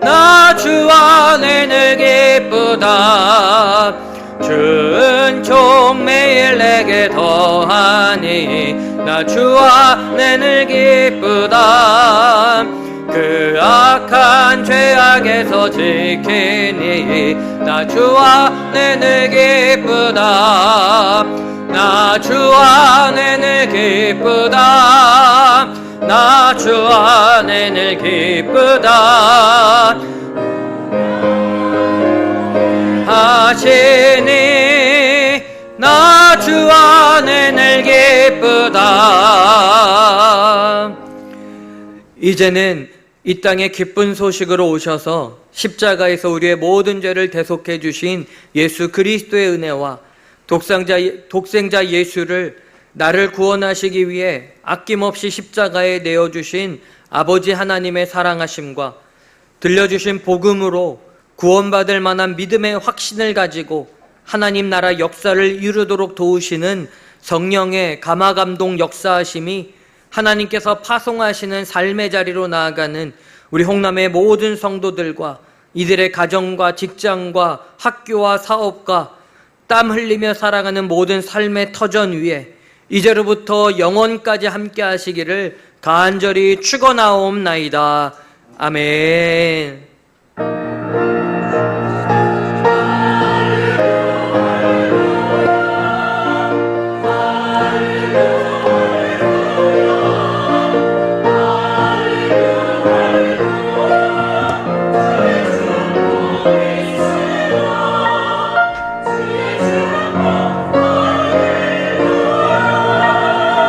나 주 안에 늘 기쁘다. 주 은총 매일 내게 더하니 나 주 안에 늘 기쁘다. 그 악한 죄악에서 지키니 나 주 안에 늘 기쁘다. 나 주 안에 늘 기쁘다. 나 주 안에 늘 기쁘다. 하시니 나 주 안에 늘 기쁘다. 이제는 이 땅에 기쁜 소식으로 오셔서 십자가에서 우리의 모든 죄를 대속해 주신 예수 그리스도의 은혜와 독생자 예수를 나를 구원하시기 위해 아낌없이 십자가에 내어주신 아버지 하나님의 사랑하심과 들려주신 복음으로 구원받을 만한 믿음의 확신을 가지고 하나님 나라 역사를 이루도록 도우시는 성령의 감화감동 역사하심이 하나님께서 파송하시는 삶의 자리로 나아가는 우리 홍남의 모든 성도들과 이들의 가정과 직장과 학교와 사업과 땀 흘리며 살아가는 모든 삶의 터전 위에 이제로부터 영원까지 함께 하시기를 간절히 축원하옵나이다. 아멘.